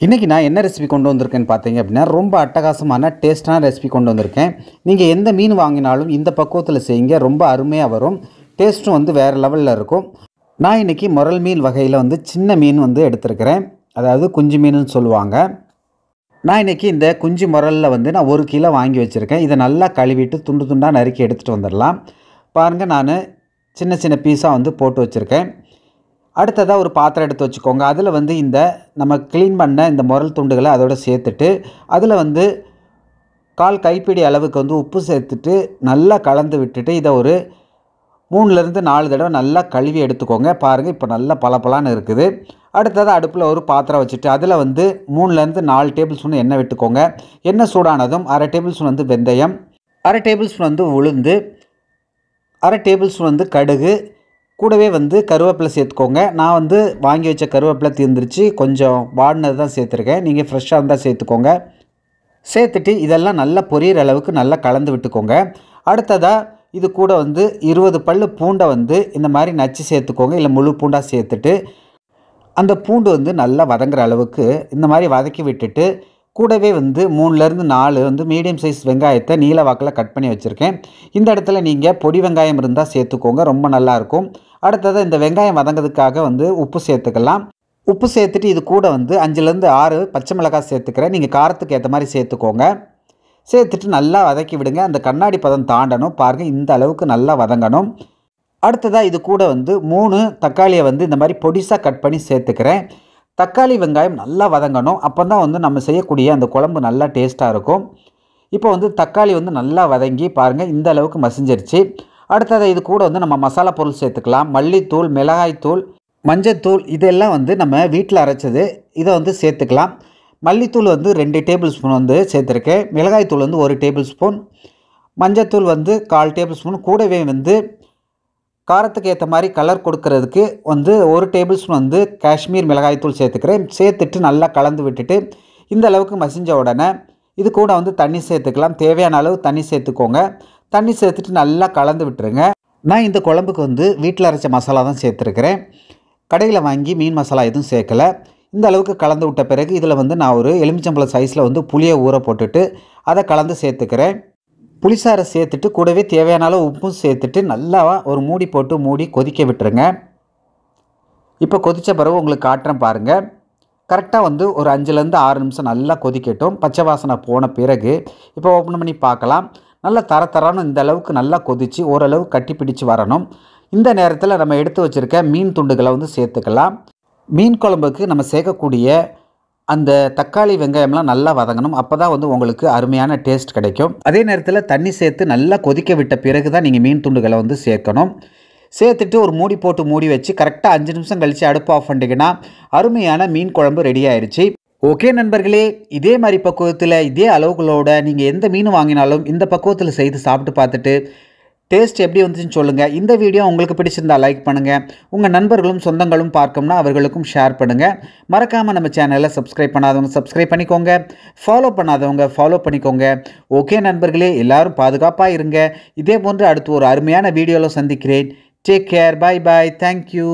இன்றைக்கி நான் என்ன ரெசிபி கொண்டு வந்திருக்கேன்னு பார்த்தீங்க அப்படின்னா ரொம்ப அட்டகாசமான டேஸ்ட்டான ரெசிபி கொண்டு வந்திருக்கேன். நீங்கள் எந்த மீன் வாங்கினாலும் இந்த பக்குவத்தில் செய்யுங்க, ரொம்ப அருமையாக வரும். டேஸ்ட்டும் வந்து வேறு லெவலில் இருக்கும். நான் இன்றைக்கி முரல் மீன் வகையில் வந்து சின்ன மீன் வந்து எடுத்திருக்கிறேன். அதாவது குஞ்சு மீனுன்னு சொல்லுவாங்க. நான் இன்றைக்கி இந்த குஞ்சு முரலில் வந்து நான் 1 கிலோ வாங்கி வச்சுருக்கேன். இதை நல்லா கழுவிட்டு துண்டு துண்டாக நறுக்கி எடுத்துகிட்டு வந்துடலாம். பாருங்கள், நான் சின்ன சின்ன பீஸாக வந்து போட்டு வச்சுருக்கேன். அடுத்ததாக ஒரு பாத்திரம் எடுத்து வச்சுக்கோங்க. அதில் வந்து இந்த நம்ம க்ளீன் பண்ண இந்த முரல் துண்டுகளை அதோடு சேர்த்துட்டு, அதில் வந்து 1/4 கைப்பிடி அளவுக்கு வந்து உப்பு சேர்த்துட்டு நல்லா கலந்து விட்டுட்டு, இதை ஒரு 3லேருந்து 4 தடவை நல்லா கழுவி எடுத்துக்கோங்க. பாருங்கள், இப்போ நல்லா பளபளன்னு இருக்குது. அடுத்ததாக அடுப்பில் ஒரு பாத்திரம் வச்சுட்டு அதில் வந்து 3லேருந்து 4 டேபிள் ஸ்பூன் எண்ணெய் விட்டுக்கோங்க. எண்ணெய் சூடானதும் 1/2 டேபிள் ஸ்பூன் வந்து வெந்தயம், 1/2 டேபிள் ஸ்பூன் வந்து உளுந்து, 1/2 டேபிள் ஸ்பூன் வந்து கடுகு, கூடவே வந்து கருவேப்பிலை சேர்த்துக்கோங்க. நான் வந்து வாங்கி வச்ச கருவேப்பிலை தீர்ந்துருச்சு, கொஞ்சம் வாடினது தான் சேர்த்துருக்கேன். நீங்கள் ஃப்ரெஷ்ஷாக இருந்தால் சேர்த்துக்கோங்க. சேர்த்துட்டு இதெல்லாம் நல்லா பொரியிற அளவுக்கு நல்லா கலந்து விட்டுக்கோங்க. அடுத்ததாக இது கூட வந்து 20 பல்லு பூண்டை வந்து இந்த மாதிரி நச்சு சேர்த்துக்கோங்க, இல்லை முழு பூண்டாக சேர்த்துட்டு அந்த பூண்டு வந்து நல்லா வதங்குற அளவுக்கு இந்த மாதிரி வதக்கி விட்டுட்டு, கூடவே வந்து 3லேருந்து 4 வந்து மீடியம் சைஸ் வெங்காயத்தை நீல வாக்கில் கட் பண்ணி வச்சுருக்கேன். இந்த இடத்துல நீங்கள் பொடி வெங்காயம் இருந்தால் சேர்த்துக்கோங்க, ரொம்ப நல்லாயிருக்கும். அடுத்ததாக இந்த வெங்காயம் வதங்கிறதுக்காக வந்து உப்பு சேர்த்துக்கலாம். உப்பு சேர்த்துட்டு இது கூட வந்து 5லேருந்து 6 பச்சை மிளகாய் சேர்த்துக்கிறேன். நீங்கள் காரத்துக்கு ஏற்ற மாதிரி சேர்த்துக்கோங்க. சேர்த்துட்டு நல்லா வதக்கி விடுங்க. அந்த கண்ணாடி பதம் தாண்டணும். பாருங்கள், இந்த அளவுக்கு நல்லா வதங்கணும். அடுத்ததாக இது கூட வந்து 3 தக்காளியை வந்து இந்த மாதிரி பொடிசாக கட் பண்ணி சேர்த்துக்கிறேன். தக்காளி வெங்காயம் நல்லா வதங்கணும். அப்போ தான் வந்து நம்ம செய்யக்கூடிய அந்த குழம்பு நல்லா டேஸ்ட்டாக இருக்கும். இப்போ வந்து தக்காளி வந்து நல்லா வதங்கி பாருங்கள், இந்த அளவுக்கு மசிஞ்சிருச்சு. அடுத்ததாக இது கூட வந்து நம்ம மசாலா பொருள் சேர்த்துக்கலாம். மல்லித்தூள், மிளகாய்த்தூள், மஞ்சத்தூள், இதெல்லாம் வந்து நம்ம வீட்டில் அரைச்சது. இதை வந்து சேர்த்துக்கலாம். மல்லித்தூள் வந்து 2 டேபிள் ஸ்பூன் வந்து சேர்த்துருக்கேன். மிளகாய்த்தூள் வந்து 1 டேபிள் ஸ்பூன், மஞ்சத்தூள் வந்து 1/4 டேபிள் ஸ்பூன், கூடவே வந்து காரத்துக்கு ஏற்ற மாதிரி கலர் கொடுக்கறதுக்கு வந்து 1 டேபிள் ஸ்பூன் வந்து காஷ்மீர் மிளகாய்த்தூள் சேர்த்துக்கிறேன். சேர்த்துட்டு நல்லா கலந்து விட்டுட்டு இந்த அளவுக்கு மசிஞ்ச உடனே இது கூட வந்து தண்ணி சேர்த்துக்கலாம். தேவையான அளவு தண்ணி சேர்த்துக்கோங்க. தண்ணி சேர்த்துட்டு நல்லா கலந்து விட்டுருங்க. நான் இந்த குழம்புக்கு வந்து வீட்டில் அரைச்ச மசாலா தான் சேர்த்துருக்கிறேன். கடையில் வாங்கி மீன் மசாலா எதுவும் சேர்க்கலை. இந்த அளவுக்கு கலந்து விட்ட பிறகு இதில் வந்து நான் ஒரு எலுமிச்சம்பழம் சைஸில் வந்து புளியை ஊற போட்டுட்டு அதை கலந்து சேர்த்துக்கிறேன். புளிசாரை சேர்த்துட்டு கூடவே தேவையான அளவு உப்பும் சேர்த்துட்டு நல்லா ஒரு மூடி போட்டு மூடி கொதிக்க விட்டுருங்க. இப்போ கொதித்த பிறகு உங்களுக்கு காட்டுறேன் பாருங்கள். கரெக்டாக வந்து ஒரு 5லேருந்து 6 நிமிஷம் நல்லா கொதிக்கட்டும். பச்சை வாசனை போன பிறகு இப்போ ஓப்பன் பண்ணி பார்க்கலாம். நல்லா தரன்னு இந்த அளவுக்கு நல்லா கொதித்து ஓரளவு கட்டி பிடிச்சி வரணும். இந்த நேரத்தில் நம்ம எடுத்து வச்சுருக்க மீன் துண்டுகளை வந்து சேர்த்துக்கலாம். மீன் குழம்புக்கு நம்ம சேர்க்கக்கூடிய அந்த தக்காளி வெங்காயம்லாம் நல்லா வதங்கணும். அப்போ தான் வந்து உங்களுக்கு அருமையான டேஸ்ட் கிடைக்கும். அதே நேரத்தில் தண்ணி சேர்த்து நல்லா கொதிக்க விட்ட பிறகு தான் நீங்கள் மீன் துண்டுகளை வந்து சேர்க்கணும். சேர்த்துட்டு ஒரு மூடி போட்டு மூடி வச்சு கரெக்டாக 5 நிமிஷம் கழித்து அடுப்பு ஆஃப் பண்ணிட்டீங்கன்னா அருமையான மீன் குழம்பு ரெடி ஆயிடுச்சு. ஓகே நண்பர்களே, இதே மாதிரி பக்குவத்தில் இதே அளவுகளோட நீங்கள் எந்த மீன் வாங்கினாலும் இந்த பக்குவத்தில் செய்து சாப்பிட்டு பார்த்துட்டு டேஸ்ட் எப்படி வந்துச்சுன்னு சொல்லுங்கள். இந்த வீடியோ உங்களுக்கு பிடிச்சிருந்தால் லைக் பண்ணுங்கள். உங்கள் நண்பர்களும் சொந்தங்களும் பார்க்கணும்னா அவர்களுக்கும் ஷேர் பண்ணுங்கள். மறக்காமல் நம்ம சேனலை சப்ஸ்கிரைப் பண்ணாதவங்க சப்ஸ்கிரைப் பண்ணிக்கோங்க. ஃபாலோ பண்ணாதவங்க ஃபாலோ பண்ணிக்கோங்க. ஓகே நண்பர்களே, எல்லோரும் பாதுகாப்பாக இருங்க. இதே போன்று அடுத்து ஒரு அருமையான வீடியோவில் சந்திக்கிறேன். Take care. Bye bye. Thank you.